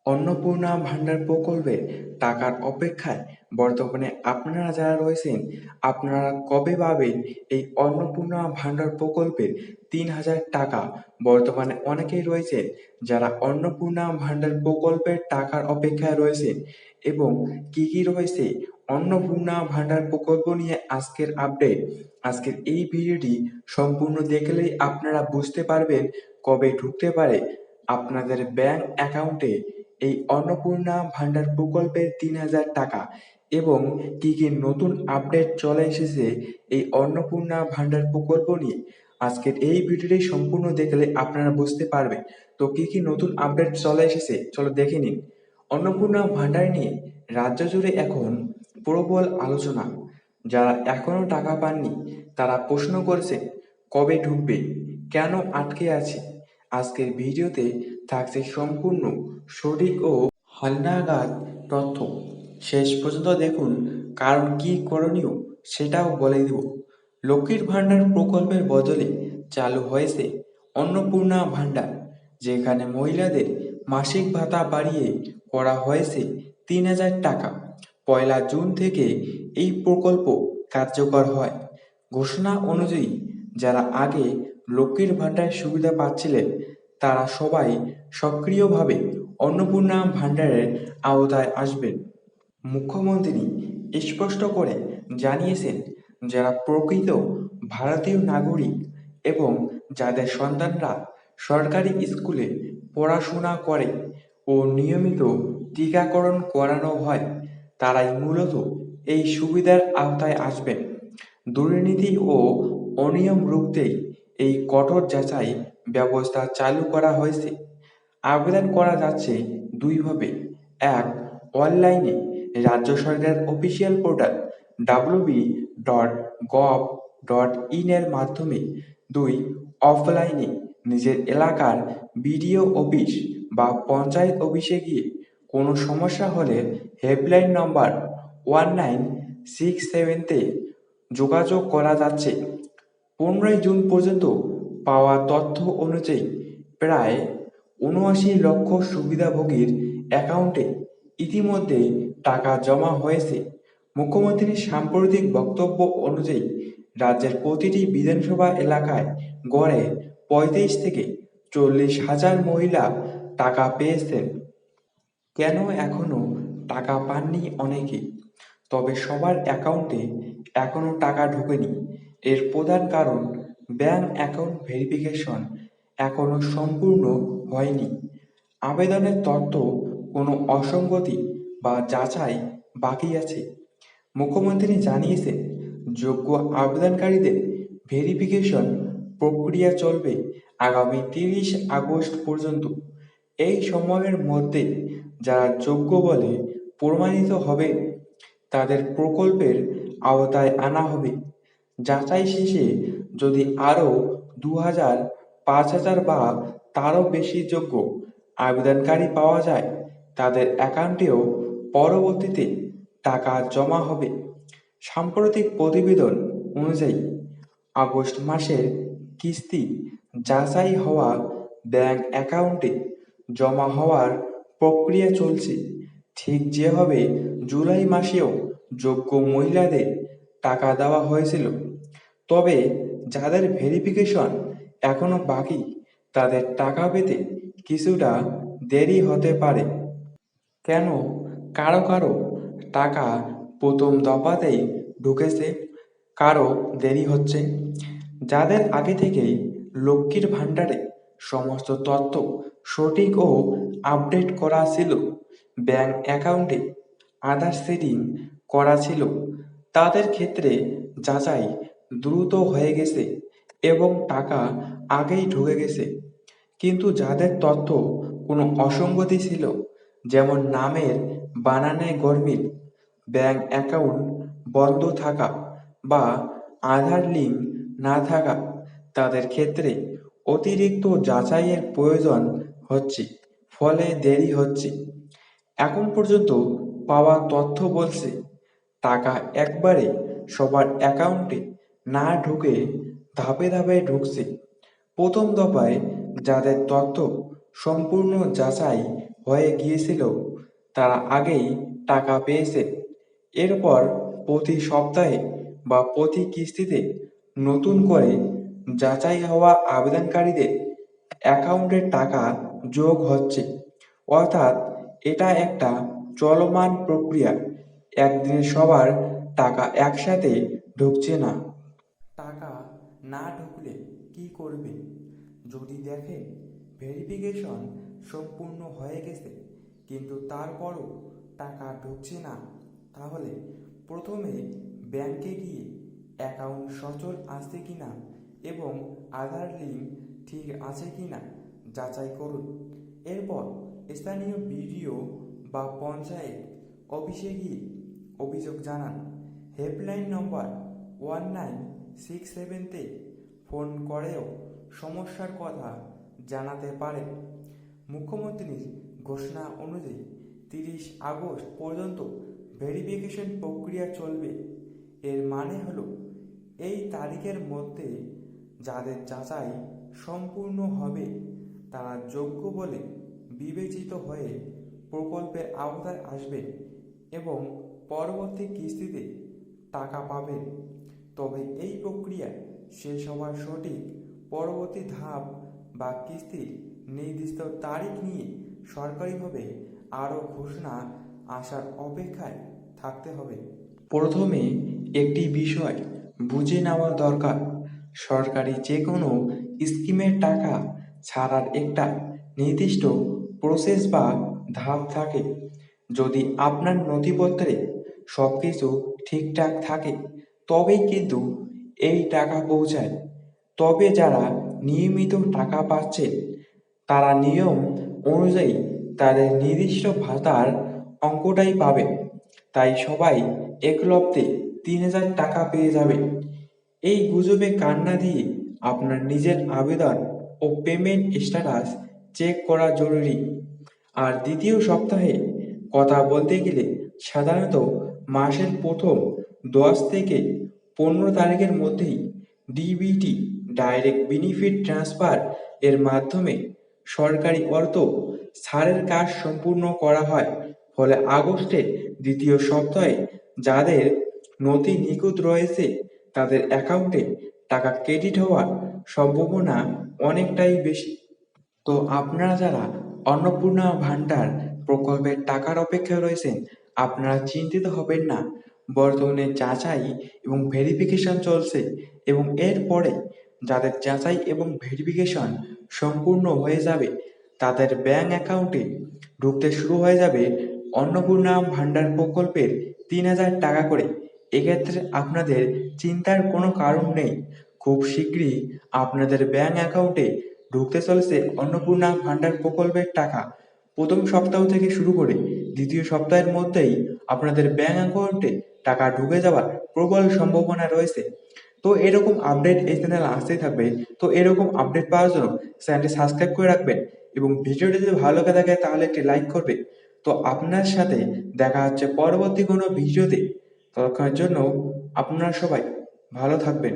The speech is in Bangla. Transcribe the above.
অন্নপূর্ণা ভান্ডার প্রকল্পে টাকার অপেক্ষায় বর্তমানে আপনারা যারা রয়েছেন, আপনারা কবে পাবেন এই অন্নপূর্ণা ভান্ডার প্রকল্পের ৩,০০০ টাকা? বর্তমানে অনেকেই রয়েছেন যারা অন্নপূর্ণা ভান্ডার প্রকল্পের টাকার অপেক্ষায় রয়েছেন, এবং কি কি রয়েছে অন্নপূর্ণা ভান্ডার প্রকল্প নিয়ে আজকের আপডেট। আজকের এই ভিডিওটি সম্পূর্ণ দেখলেই আপনারা বুঝতে পারবেন কবে ঢুকতে পারে আপনাদের ব্যাংক অ্যাকাউন্টে এই অন্নপূর্ণা ভান্ডার প্রকল্পের ৩,০০০ টাকা, এবং কি কি নতুন আপডেট চলে এসেছে এই অন্নপূর্ণা ভান্ডার প্রকল্প নিয়ে। আজকের এই ভিডিওটি সম্পূর্ণ দেখলে আপনারা বুঝতে পারবেন তো কি কি নতুন আপডেট চলে এসেছে, চলো দেখে নিন। অন্নপূর্ণা ভান্ডার নিয়ে রাজ্য জুড়ে এখন প্রবল আলোচনা। যারা এখনো টাকা পাননি তারা প্রশ্ন করছেন কবে ঢুকবে, কেন আটকে আছে। আজকের ভিডিওতে থাকছে সম্পূর্ণ সঠিক ও হালনাগাদ তথ্য। শেষ পর্যন্ত দেখুন, কারণ কি করণীয় সেটাও বলে দেব। লক্ষ্মীর ভান্ডার প্রকল্পের বদলে চালু হয়েছে অন্নপূর্ণা ভান্ডার, যেখানে মহিলাদের মাসিক ভাতা বাড়িয়ে করা হয়েছে ৩,০০০ টাকা। ১লা জুন থেকে এই প্রকল্প কার্যকর হয়। ঘোষণা অনুযায়ী যারা আগে লক্ষ্মীর ভান্ডার সুবিধা পাচ্ছিলেন তারা সবাই সক্রিয়ভাবে অন্নপূর্ণা ভান্ডারের আওতায় আসবেন। মুখ্যমন্ত্রী স্পষ্ট করে জানিয়েছেন, যারা প্রকৃত ভারতীয় নাগরিক এবং যাদের সন্তানরা সরকারি স্কুলে পড়াশোনা করে ও নিয়মিত টিকাকরণ করানো হয়, তারাই মূলত এই সুবিধার আওতায় আসবেন। দুর্নীতি ও অনিয়ম রুখতেই এই কঠোর যাচাই ব্যবস্থা চালু করা হয়েছে। আবেদন করা যাচ্ছে দুইভাবে: এক, অনলাইনে রাজ্য সরকারের অফিসিয়াল পোর্টাল www.gov.in এর মাধ্যমে; দুই, অফলাইনে নিজের এলাকার বিডিও অফিস বা পঞ্চায়েত অফিসে গিয়ে। কোনো সমস্যা হলে হেল্পলাইন নম্বর 1967-তে যোগাযোগ করা যাচ্ছে। 15ই জুন পর্যন্ত পাওয়া তথ্য অনুযায়ী প্রায় ৭৯ লক্ষ সুবিধাভোগীর অ্যাকাউন্টে ইতিমধ্যে টাকা জমা হয়েছে। মুখ্যমন্ত্রীর সাম্প্রতিক বক্তব্য অনুযায়ী রাজ্যের প্রতিটি বিধানসভা এলাকায় গড়ে ৩৫ থেকে ৪০ হাজার মহিলা টাকা পেয়েছেন। কেন এখনো টাকা পাননি অনেকে? তবে সবার অ্যাকাউন্টে এখনো টাকা ঢোকেনি। এর প্রধান কারণ, ব্যাংক অ্যাকাউন্ট ভেরিফিকেশন এখনো সম্পূর্ণ হয়নি। আবেদনের তথ্য কোনো অসঙ্গতি বা যাচাই বাকি আছে। মুখ্যমন্ত্রী জানিয়েছেন, যোগ্য আবেদনকারীদের ভেরিফিকেশন প্রক্রিয়া চলবে আগামী ৩০ আগস্ট পর্যন্ত। এই সময়ের মধ্যে যারা যোগ্য বলে প্রমাণিত হবে তাদের প্রকল্পের আওতায় আনা হবে। যাচাই শেষে যদি আরও ২,০০০, ৫,০০০ বা তারও বেশি যোগ্য আবেদনকারী পাওয়া যায়, তাদের অ্যাকাউন্টেও পরবর্তীতে টাকা জমা হবে। সাম্প্রতিক প্রতিবেদন অনুযায়ী আগস্ট মাসের কিস্তি যাচাই হওয়া ব্যাংক অ্যাকাউন্টে জমা হওয়ার প্রক্রিয়া চলছে, ঠিক যেভাবে জুলাই মাসেও যোগ্য মহিলাদের টাকা দেওয়া হয়েছিল। তবে যাদের ভেরিফিকেশন এখনো বাকি তাদের টাকা পেতে কিছুটা দেরি হতে পারে। কেন কারো কারো টাকা প্রথম দফাতেই ঢুকেছে, কারো দেরি হচ্ছে? যাদের আগে থেকেই লক্ষ্মীর ভাণ্ডারে সমস্ত তথ্য সঠিক ও আপডেট করা ছিল, ব্যাংক অ্যাকাউন্টে আধার সেটিং করা ছিল, তাদের ক্ষেত্রে যাচাই দ্রুত হয়ে গেছে এবং টাকা আগেই ঢুকে গেছে। কিন্তু যাদের তথ্য কোনো অসঙ্গতি ছিল, যেমন নামের বানানে গরমিল, ব্যাংক অ্যাকাউন্ট বন্ধ থাকা বা আধার লিঙ্ক না থাকা, তাদের ক্ষেত্রে অতিরিক্ত যাচাইয়ের প্রয়োজন হচ্ছে, ফলে দেরি হচ্ছে। এখন পর্যন্ত পাওয়া তথ্য বলছে, টাকা একবারে সবার অ্যাকাউন্টে না ঢুকে ধাপে ধাপে ঢুকছে। প্রথম দফায় যাদের তথ্য সম্পূর্ণ যাচাই হয়ে গিয়েছিল তারা আগেই টাকা পেয়েছে। এরপর প্রতি সপ্তাহে বা প্রতি কিস্তিতে নতুন করে যাচাই হওয়া আবেদনকারীদের অ্যাকাউন্টে টাকা যোগ হচ্ছে। অর্থাৎ এটা একটা চলমান প্রক্রিয়া। একদিনে সবার টাকা একসাথে ঢুকছে না। টাকা না ঢুকলে কি করবেন? যদি দেখেন ভেরিফিকেশন সম্পূর্ণ হয়ে গেছে কিন্তু তারপরও টাকা ঢুকছে না, তাহলে প্রথমে ব্যাংকে গিয়ে অ্যাকাউন্ট সচল আছে কিনা এবং আধার লিঙ্ক ঠিক আছে কিনা যাচাই করুন। এরপর স্থানীয় বিডিও বা পঞ্চায়েত অফিসে গিয়ে অভিযোগ জানান। হেল্পলাইন নম্বর 1967-তে ফোন করেও সমস্যার কথা জানাতে পারেন। মুখ্যমন্ত্রীর ঘোষণা অনুযায়ী 30 আগস্ট পর্যন্ত ভেরিফিকেশন প্রক্রিয়া চলবে। এর মানে হলো এই তারিখের মধ্যে যাদের যাচাই সম্পূর্ণ হবে তারা যোগ্য বলে বিবেচিত হয়ে প্রকল্পের আওতায় আসবেন এবং পরবর্তী কিস্তিতে টাকা পাবেন। তবে এই প্রক্রিয়া শেষ হওয়ার সঠিক পরবর্তী ধাপ বা কিস্তির নির্দিষ্ট তারিখ নিয়ে সরকারিভাবে আরও ঘোষণা আসার অপেক্ষায় থাকতে হবে। প্রথমে একটি বিষয় বুঝে নেওয়া দরকার, সরকারি যে কোনো স্কিমের টাকা ছাড়ার একটা নির্দিষ্ট প্রসেস বা ধাপ থাকে। যদি আপনার নথিপত্রে সব কিছু ঠিকঠাক থাকে তবেই কিন্তু এই টাকা পৌঁছায়। তবে যারা নিয়মিত টাকা পাচ্ছেন তারা নিয়ম অনুযায়ী তাদের নির্দিষ্ট ভাতার অঙ্কটাই পাবে। তাই সবাই একলব্ধে 3000 টাকা পেয়ে যাবে। এই গুজবে কান না দিয়ে আপনার নিজের আবেদন ও পেমেন্ট স্ট্যাটাস চেক করা জরুরি। আর দ্বিতীয় সপ্তাহে কথা বলতে গেলে সাধারণত মাসের প্রথম 10 থেকে 15 তারিখের মধ্যেই ডিবিটি ডাইরেক্ট বেনিফিট ট্রান্সফার এর মাধ্যমে সরকারি অর্থ ছাড়ের কাজ সম্পূর্ণ করা হয়। ফলে আগস্টের দ্বিতীয় সপ্তাহে যাদের নথি নিখুঁত রয়েছে তাদের অ্যাকাউন্টে টাকা ক্রেডিট হওয়ার সম্ভাবনা অনেকটাই বেশি। তো আপনারা যারা অন্নপূর্ণা ভান্ডার প্রকল্পের টাকার অপেক্ষায় রয়েছেন আপনারা চিন্তিত হবেন না। বর্তমানে যাচাই এবং ভেরিফিকেশন চলছে এবং এরপরে যাদের যাচাই এবং ভেরিফিকেশন সম্পূর্ণ হয়ে যাবে তাদের ব্যাংক অ্যাকাউন্টে ঢুকতে শুরু হয়ে যাবে অন্নপূর্ণা ভান্ডার প্রকল্পের 3000 টাকা করে। এক্ষেত্রে আপনাদের চিন্তার কোনো কারণ নেই। খুব শীঘ্রই আপনাদের ব্যাংক অ্যাকাউন্টে ঢুকতে চলেছে অন্নপূর্ণা ভান্ডার প্রকল্পের টাকা। প্রথম সপ্তাহ থেকে শুরু করে দ্বিতীয় সপ্তাহের মধ্যেই আপনাদের ব্যাংক অ্যাকাউন্টে টাকা ঢুকে যাওয়ার প্রবল সম্ভাবনা রয়েছে। তো এরকম আপডেট এই চ্যানেলে আসতেই থাকবে। তো এরকম আপডেট পাওয়ার জন্য চ্যানেলটি সাবস্ক্রাইব করে রাখবেন এবং ভিডিওটি যদি ভালো লেগে থাকে তাহলে একটি লাইক করবে। তো আপনার সাথে দেখা হচ্ছে পরবর্তী কোনো ভিডিওতে। ততক্ষণের জন্য আপনারা সবাই ভালো থাকবেন।